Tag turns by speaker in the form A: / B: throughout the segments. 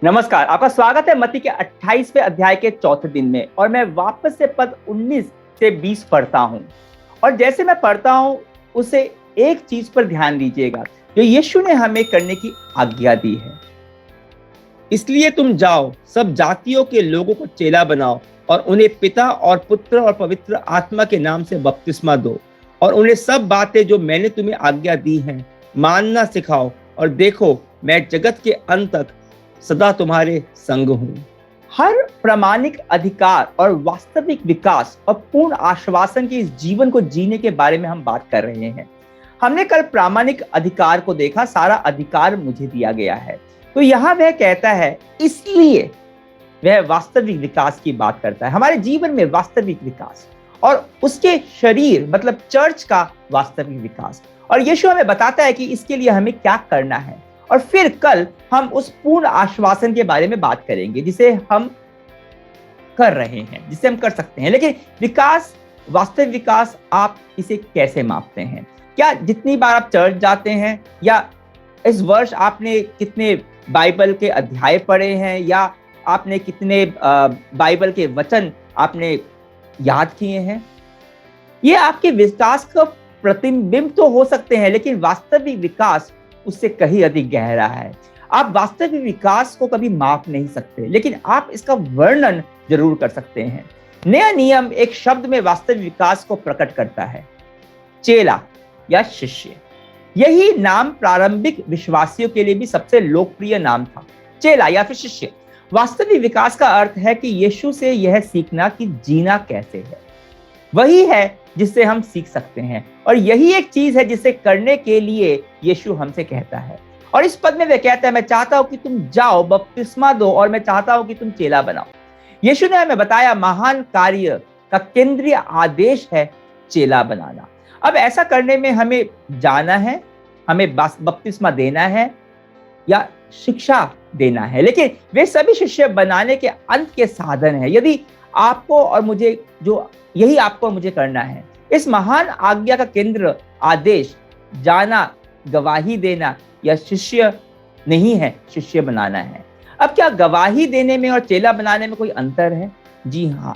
A: नमस्कार, आपका स्वागत है मत्ती के 28वें अध्याय के चौथे दिन में। और मैं वापस से पद 19 से 20 पढ़ता हूं। और जैसे मैं पढ़ता हूं, उसे एक चीज पर ध्यान दीजिएगा जो यीशु ने हमें करने की आज्ञा दी है। इसलिए तुम जाओ, सब जातियों के लोगों को चेला बनाओ और उन्हें पिता और पुत्र और पवित्र आत्मा के नाम से बपतिस्मा दो, और उन्हें सब बातें जो मैंने तुम्हें आज्ञा दी हैं मानना सिखाओ। और देखो, मैं जगत के अंत तक सदा तुम्हारे संग हूं। हर प्रामाणिक अधिकार और वास्तविक विकास और पूर्ण आश्वासन के इस जीवन को जीने के बारे में हम बात कर रहे हैं। हमने कल प्रामाणिक अधिकार को देखा, सारा अधिकार मुझे दिया गया है। तो यहां वह कहता है, इसलिए वह वास्तविक विकास की बात करता है, हमारे जीवन में वास्तविक विकास और उसके शरीर मतलब चर्च का वास्तविक विकास। और यीशु हमें बताता है कि इसके लिए हमें क्या करना है। और फिर कल हम उस पूर्ण आश्वासन के बारे में बात करेंगे जिसे हम कर रहे हैं, जिसे हम कर सकते हैं। लेकिन विकास, वास्तविक विकास, आप इसे कैसे मापते हैं? क्या जितनी बार आप चर्च जाते हैं, या इस वर्ष आपने कितने बाइबल के अध्याय पढ़े हैं, या आपने कितने बाइबल के वचन आपने याद किए हैं? ये आपके विकास का प्रतिबिंब तो हो सकते हैं, लेकिन वास्तविक विकास उससे कहीं अधिक गहरा है। आप वास्तविक विकास को कभी माप नहीं सकते, लेकिन आप इसका वर्णन जरूर कर सकते हैं। नया नियम एक शब्द में वास्तविक विकास को प्रकट करता है, चेला या शिष्य। यही नाम प्रारंभिक विश्वासियों के लिए भी सबसे लोकप्रिय नाम था, चेला या फिर शिष्य। वास्तविक विकास का अर्थ है कि यीशु से यह सीखना कि जीना कैसे है, वही है जिससे हम सीख सकते हैं। और यही एक चीज है जिसे करने के लिए यीशु हमसे कहता है। और इस पद में वह कहता है, मैं चाहता हूं कि तुम जाओ, बपतिस्मा दो, और मैं चाहता हूं कि तुम चेला बनाओ। यीशु ने हमें बताया, महान कार्य का केंद्रीय आदेश है चेला बनाना। अब ऐसा करने में हमें जाना है, हमें बपतिस्मा देना है या शिक्षा देना है, लेकिन वे सभी शिष्य बनाने के अंत के साधन है। यदि आपको और मुझे यही आपको और मुझे करना है। इस महान आज्ञा का केंद्र आदेश जाना, गवाही देना या शिष्य नहीं है, शिष्य बनाना है। अब क्या गवाही देने में और चेला बनाने में कोई अंतर है? जी हाँ,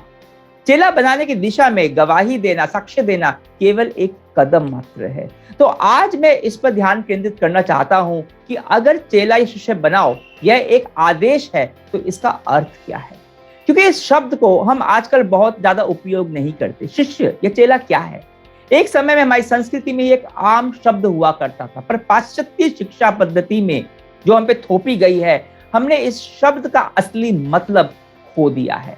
A: चेला बनाने की दिशा में गवाही देना, साक्ष्य देना केवल एक कदम मात्र है। तो आज मैं इस पर ध्यान केंद्रित करना चाहता हूं कि अगर चेला या शिष्य बनाओ यह एक आदेश है, तो इसका अर्थ क्या है? क्योंकि इस शब्द को हम आजकल बहुत ज्यादा उपयोग नहीं करते। शिष्य या चेला क्या है? एक समय में हमारी संस्कृति में एक आम शब्द हुआ करता था, पर पाश्चात्य शिक्षा पद्धति में जो हम पे थोपी गई है, हमने इस शब्द का असली मतलब खो दिया है।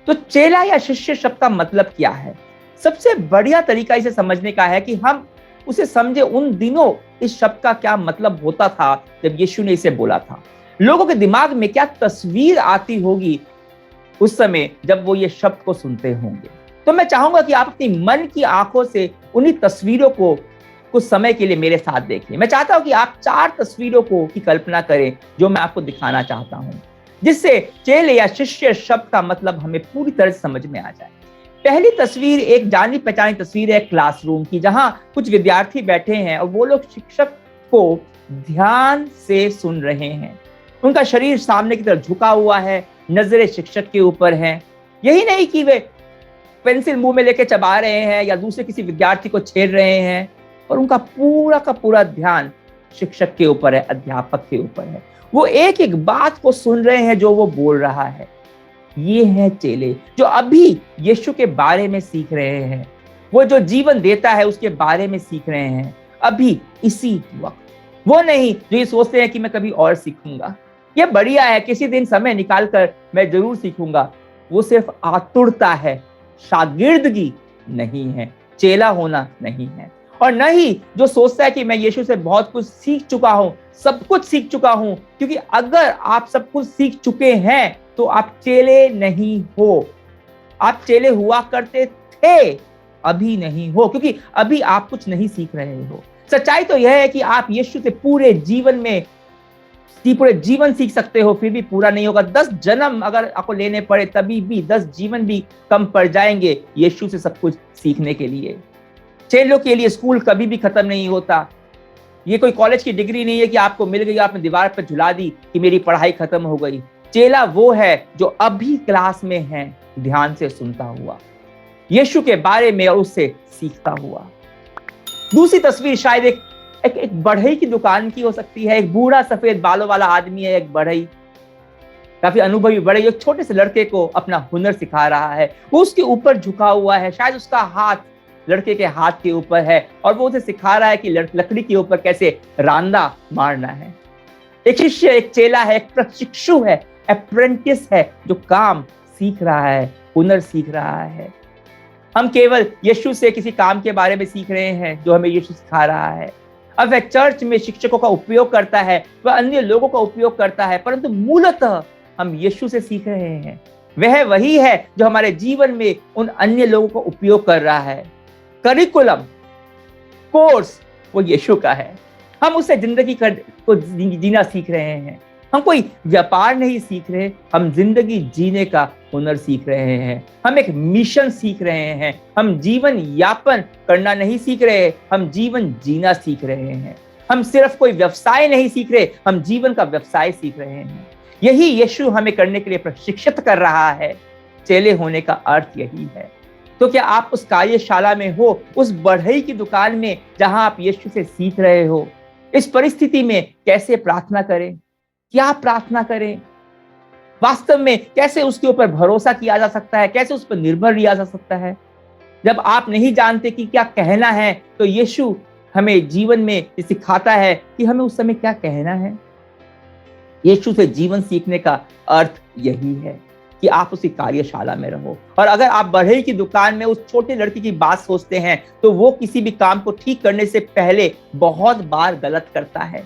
A: तो चेला या शिष्य शब्द का मतलब क्या है? सबसे बढ़िया तरीका इसे समझने का है कि हम उसे समझे उन दिनों इस शब्द का क्या मतलब होता था जब यीशु ने इसे बोला था। लोगों के दिमाग में क्या तस्वीर आती होगी उस समय जब वो ये शब्द को सुनते होंगे। तो मैं चाहूंगा कि आप अपनी मन की आंखों से उन्हीं तस्वीरों को कुछ समय के लिए मेरे साथ देखें। मैं चाहता हूं कि आप 4 तस्वीरों की कल्पना करें जो मैं आपको दिखाना चाहता हूं, जिससे चेले या शिष्य शब्द का मतलब हमें पूरी तरह से समझ में आ जाए। पहली तस्वीर एक जानी पहचानी तस्वीर है क्लासरूम की, जहां कुछ विद्यार्थी बैठे हैं और वो लोग शिक्षक को ध्यान से सुन रहे हैं। उनका शरीर सामने की तरफ झुका हुआ है, नजरें शिक्षक के ऊपर हैं। यही नहीं कि वे पेंसिल मुंह में लेके चबा रहे हैं या दूसरे किसी विद्यार्थी को छेड़ रहे हैं, और उनका पूरा का पूरा ध्यान शिक्षक के ऊपर है, अध्यापक के ऊपर है। वो एक एक बात को सुन रहे हैं जो वो बोल रहा है। ये हैं चेले जो अभी यीशु के बारे में सीख रहे हैं, वो जो जीवन देता है उसके बारे में सीख रहे हैं अभी इसी वक्त। वो नहीं जो ये सोचते हैं कि मैं कभी और सीखूंगा, ये बढ़िया है, किसी दिन समय निकालकर मैं जरूर सीखूंगा। वो सिर्फ आतुरता है, शागिर्दगी नहीं है, चेला होना नहीं है। और न ही जो सोचता है कि मैं यीशु से बहुत कुछ सीख चुका हूं, सब कुछ सीख चुका हूं, क्योंकि अगर आप सब कुछ सीख चुके हैं तो आप चेले नहीं हो। आप चेले हुआ करते थे, अभी नहीं हो, क्योंकि अभी आप कुछ नहीं सीख रहे हो। सच्चाई तो यह है कि आप यीशु से पूरे जीवन सीख सकते हो, फिर भी पूरा नहीं होगा। 10 जन्म अगर आपको लेने पड़े तभी भी 10 जीवन भी कम पड़ जाएंगे यीशु से सब कुछ सीखने के लिए। चेलों के लिए स्कूल कभी भी खत्म नहीं होता। ये कोई कॉलेज की डिग्री नहीं है कि आपको मिल गई, आपने दीवार पर झुला दी कि मेरी पढ़ाई खत्म हो गई। चेला वो है जो अभी क्लास में है, ध्यान से सुनता हुआ, यीशु के बारे में और उससे सीखता हुआ। दूसरी तस्वीर शायद एक बढ़ई की दुकान की हो सकती है। एक बूढ़ा सफेद बालों वाला आदमी है, एक बढ़ई, काफी अनुभवी बढ़ई, एक छोटे से लड़के को अपना हुनर सिखा रहा है। वो उसके ऊपर झुका हुआ है, शायद उसका हाथ लड़के के हाथ के ऊपर है और वो उसे सिखा रहा है कि लकड़ी के ऊपर कैसे रांदा मारना है। एक शिष्य, एक चेला है, एक प्रशिक्षु है, अप्रेंटिस है, जो काम सीख रहा है, हुनर सीख रहा है। हम केवल यीशु से किसी काम के बारे में सीख रहे हैं जो हमें यीशु सिखा रहा है। अब वह चर्च में शिक्षकों का उपयोग करता है, वह अन्य लोगों का उपयोग करता है, परंतु मूलतः हम यीशु से सीख रहे हैं। वह वही है जो हमारे जीवन में उन अन्य लोगों का उपयोग कर रहा है। करिकुलम, कोर्स, वो यीशु का है। हम उससे जिंदगी को जीना सीख रहे हैं। हम कोई व्यापार नहीं सीख रहे, हम जिंदगी जीने का हुनर सीख रहे हैं। हम एक मिशन सीख रहे हैं। हम जीवन यापन करना नहीं सीख रहे, हम जीवन जीना सीख रहे हैं। हम सिर्फ कोई व्यवसाय नहीं सीख रहे, हम जीवन का व्यवसाय सीख रहे हैं। यही यीशु हमें करने के लिए प्रशिक्षित कर रहा है। चेले होने का अर्थ यही है। तो क्या आप उस कार्यशाला में हो, उस बढ़ई की दुकान में जहां आप यीशु से सीख रहे हो? इस परिस्थिति में कैसे प्रार्थना करें? क्या प्रार्थना करें? वास्तव में कैसे उसके ऊपर भरोसा किया जा सकता है? कैसे उस पर निर्भर लिया जा सकता है? जब आप नहीं जानते कि क्या कहना है, तो यीशु हमें जीवन में सिखाता है कि हमें उस समय क्या कहना है। यीशु से जीवन सीखने का अर्थ यही है कि आप उसी कार्यशाला में रहो। और अगर आप बढ़ई की दुकान में उस छोटे लड़की की बात सोचते हैं, तो वो किसी भी काम को ठीक करने से पहले बहुत बार गलत करता है।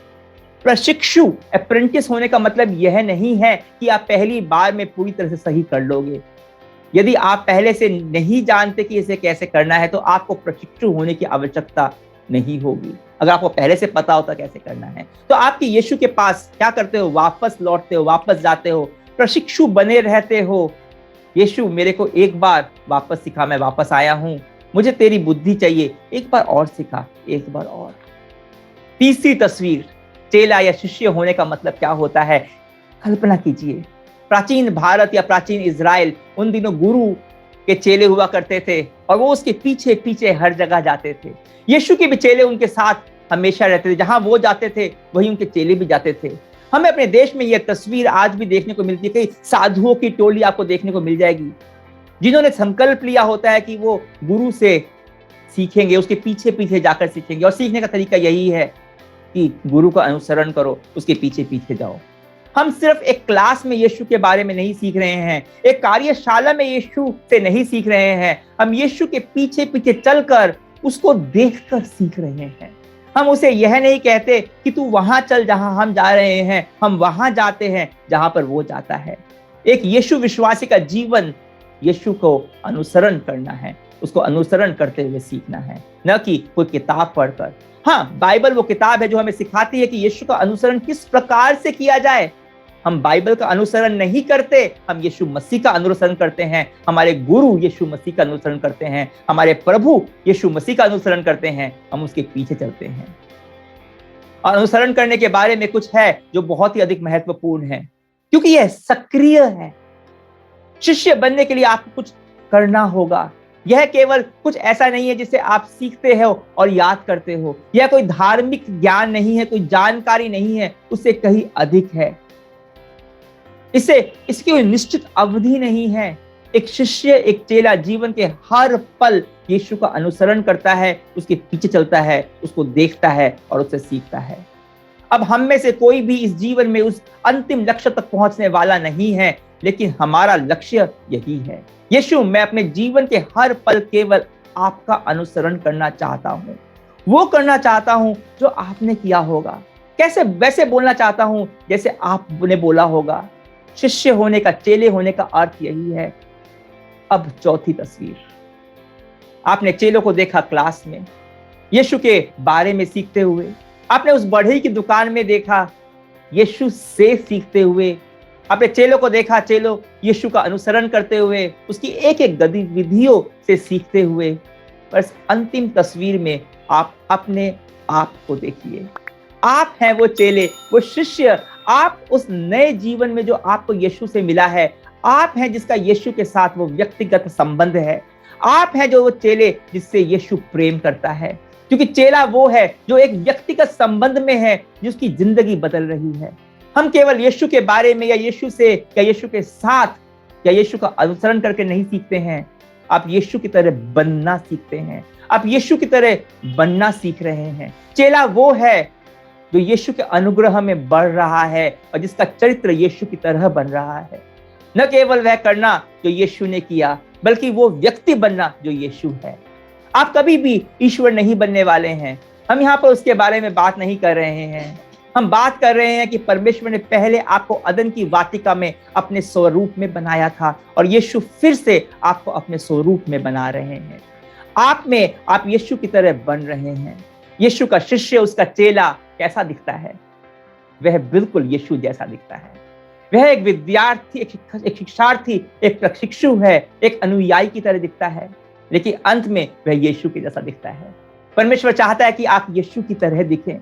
A: प्रशिक्षु, अप्रेंटिस होने का मतलब यह नहीं है कि आप पहली बार में पूरी तरह से सही कर लोगे। यदि आप पहले से नहीं जानते कि इसे कैसे करना है, तो आपको प्रशिक्षु होने की आवश्यकता नहीं होगी। अगर आपको पहले से पता होता कैसे करना है, तो आपके यीशु के पास क्या करते हो? वापस लौटते हो, वापस जाते हो, प्रशिक्षु बने रहते हो। यीशु, मेरे को एक बार वापस सिखा, मैं वापस आया हूं, मुझे तेरी बुद्धि चाहिए, एक बार और सिखा, एक बार और। तीसरी तस्वीर, चेला या शिष्य होने का मतलब क्या होता है? कल्पना कीजिए, प्राचीन भारत या प्राचीन इजराइल, उन दिनों गुरु के चेले हुआ करते थे और वो उसके पीछे पीछे हर जगह जाते थे। यीशु के भी चेले उनके साथ हमेशा रहते थे, जहां वो जाते थे वहीं उनके चेले भी जाते थे। हमें अपने देश में यह तस्वीर आज भी देखने को मिलती है। कई साधुओं की टोली आपको देखने को मिल जाएगी, जिन्होंने संकल्प लिया होता है कि वो गुरु से सीखेंगे, उसके पीछे पीछे जाकर सीखेंगे। और सीखने का तरीका यही है कि गुरु का अनुसरण करो, उसके पीछे पीछे जाओ। हम सिर्फ एक क्लास में यीशु के बारे में नहीं सीख रहे हैं, एक कार्यशाला में यीशु से नहीं सीख रहे हैं। हम यीशु के पीछे पीछे चलकर उसको देखकर सीख रहे हैं। हम उसे यह नहीं कहते कि तू वहां चल जहां हम जा रहे हैं, हम वहां जाते हैं जहां पर वो जाता है। एक यीशु विश्वासी का जीवन यीशु को अनुसरण करना है, उसको अनुसरण करते हुए सीखना है, न कि कोई किताब पढ़कर। हाँ, बाइबल वो किताब है जो हमें सिखाती है कि यीशु का अनुसरण किस प्रकार से किया जाए। हम बाइबल का अनुसरण नहीं करते, हम यीशु मसीह का अनुसरण करते हैं। हमारे गुरु यीशु मसीह का अनुसरण करते हैं, हमारे प्रभु यीशु मसीह का अनुसरण करते हैं, हम उसके पीछे चलते हैं। और अनुसरण करने के बारे में कुछ है जो बहुत ही अधिक महत्वपूर्ण है, क्योंकि यह सक्रिय है। शिष्य बनने के लिए आपको कुछ करना होगा। यह केवल कुछ ऐसा नहीं है जिसे आप सीखते हो और याद करते हो। यह कोई धार्मिक ज्ञान नहीं है, कोई जानकारी नहीं है, उससे कहीं अधिक है। इसकी कोई निश्चित अवधि नहीं है। एक शिष्य, एक चेला जीवन के हर पल यीशु का अनुसरण करता है, उसके पीछे चलता है, उसको देखता है और उससे सीखता है। अब हम में से कोई भी इस जीवन में उस अंतिम लक्ष्य तक पहुंचने वाला नहीं है, लेकिन हमारा लक्ष्य यही है। यीशु, मैं अपने जीवन के हर पल केवल आपका अनुसरण करना चाहता हूं, वो करना चाहता हूं जो आपने किया होगा, कैसे वैसे बोलना चाहता हूं जैसे आपने बोला होगा। शिष्य होने का, चेले होने का अर्थ यही है। अब चौथी तस्वीर, आपने चेलों को देखा क्लास में यीशु के बारे में सीखते हुए, आपने उस बढ़ई की दुकान में देखा यीशु से सीखते हुए, आपने चेलों को देखा, चेलों यीशु का अनुसरण करते हुए, उसकी एक एक गतिविधियों से सीखते हुए। बस अंतिम तस्वीर में आप अपने आप को देखिए। आप हैं वो चेले, वो शिष्य, आप उस नए जीवन में जो आपको यीशु से मिला है, आप हैं जिसका यीशु के साथ वो व्यक्तिगत संबंध है, आप हैं जो वो चेले जिससे यीशु प्रेम करता है। क्योंकि चेला वो है जो एक व्यक्तिगत संबंध में है, जिसकी जिंदगी बदल रही है। हम केवल यीशु के बारे में या यीशु से या यीशु के साथ या यीशु का अनुसरण करके नहीं सीखते हैं, आप यीशु की तरह बनना सीखते हैं, आप यीशु की तरह बनना सीख रहे हैं। चेला वो है जो यीशु के अनुग्रह में बढ़ रहा है और जिसका चरित्र यीशु की तरह बन रहा है। न केवल वह करना जो यीशु ने किया, बल्कि वो व्यक्ति बनना जो यीशु है। आप कभी भी ईश्वर नहीं बनने वाले हैं। हम यहाँ पर उसके बारे में बात नहीं कर रहे हैं। हम बात कर रहे हैं कि परमेश्वर ने पहले आपको अदन की वाटिका में अपने स्वरूप में बनाया था और यीशु फिर से आपको अपने स्वरूप में बना रहे हैं। आप यीशु की तरह बन रहे हैं। यीशु का शिष्य, उसका चेला कैसा दिखता है? वह बिल्कुल यीशु जैसा दिखता है। वह एक विद्यार्थी, एक शिक्षार्थी, एक प्रशिक्षु है, एक अनुयायी की तरह दिखता है, लेकिन अंत में वह यीशु के जैसा दिखता है। परमेश्वर चाहता है कि आप यीशु की तरह दिखें।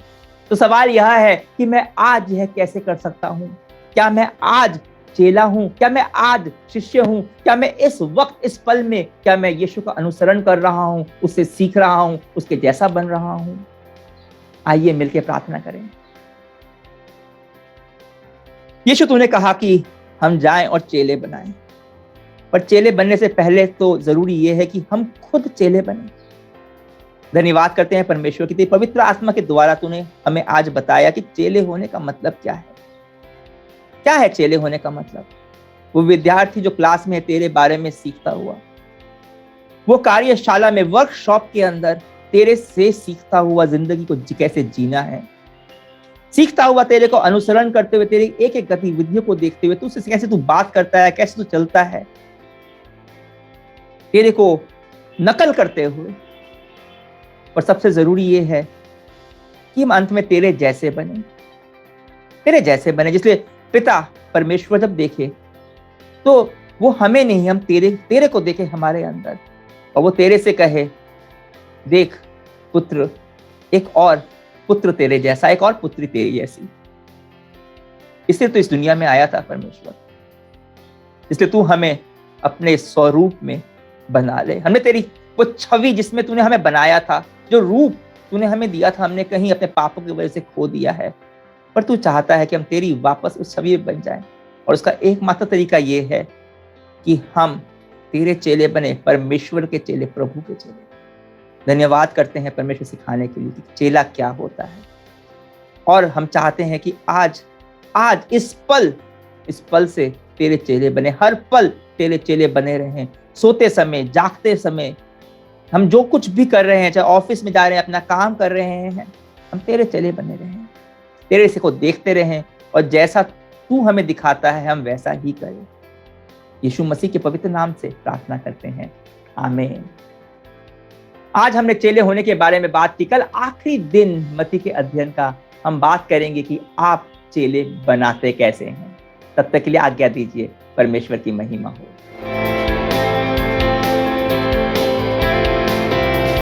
A: तो सवाल यह है कि मैं आज यह कैसे कर सकता हूं? क्या मैं आज चेला हूं? क्या मैं आज शिष्य हूं? क्या मैं इस वक्त, इस पल में, क्या मैं यीशु का अनुसरण कर रहा हूं, उससे सीख रहा हूं, उसके जैसा बन रहा हूं? आइए मिलकर प्रार्थना करें। यीशु, तूने कहा कि हम जाएं और चेले बनाएं, पर चेले बनने से पहले तो जरूरी यह है कि हम खुद चेले बने। धन्यवाद करते हैं परमेश्वर की, तेरी पवित्र आत्मा के द्वारा तूने हमें आज बताया कि चेले होने का मतलब क्या है। क्या है चेले होने का मतलब? वो विद्यार्थी जो क्लास में तेरे बारे में सीखता हुआ, वो कार्यशाला में, वर्कशॉप के अंदर तेरे से सीखता हुआ जिंदगी को कैसे जीना है, सीखता हुआ तेरे को अनुसरण करते हुए, तेरी एक एक गतिविधियों को देखते हुए, तुझसे कैसे तू बात करता है, कैसे तू चलता है, तेरे को नकल करते हुए। और सबसे जरूरी ये है कि हम अंत में तेरे जैसे बने, तेरे जैसे बने। जिसलिए पिता परमेश्वर जब देखे तो वो हमें नहीं, हम तेरे को देखे हमारे अंदर, और वो तेरे से कहे, देख पुत्र, एक और पुत्र तेरे जैसा, एक और पुत्री तेरी जैसी। इसलिए तो इस दुनिया में आया था परमेश्वर, इसलिए तू हमें अपने स्वरूप में बना ले। हमने तेरी वो छवि जिसमें तूने हमें बनाया था, जो रूप तूने हमें दिया था, हमने कहीं अपने पापों की वजह से खो दिया है, पर तू चाहता है कि हम तेरी वापस उस छवि में बन जाएं। और उसका एकमात्र तरीका ये है कि हम तेरे चेले बने, परमेश्वर के चेले, प्रभु के चेले। धन्यवाद करते हैं परमेश्वर सिखाने के लिए कि चेला क्या होता है। और हम चाहते हैं कि आज इस पल से तेरे चेले बने, हर पल तेरे चेले बने रहें। सोते समय, जागते समय, हम जो कुछ भी कर रहे हैं, चाहे ऑफिस में जा रहे हैं, अपना काम कर रहे हैं, हम तेरे चेले बने रहें, तेरे से को देखते रहें, और जैसा तू हमें दिखाता है हम वैसा ही करें। यीशु मसीह के पवित्र नाम से प्रार्थना करते हैं, आमीन। आज हमने चेले होने के बारे में बात की। कल आखिरी दिन मत्ती के अध्ययन का हम बात करेंगे कि आप चेले बनाते कैसे हैं। तब तक के लिए आज्ञा दीजिए। परमेश्वर की महिमा हो।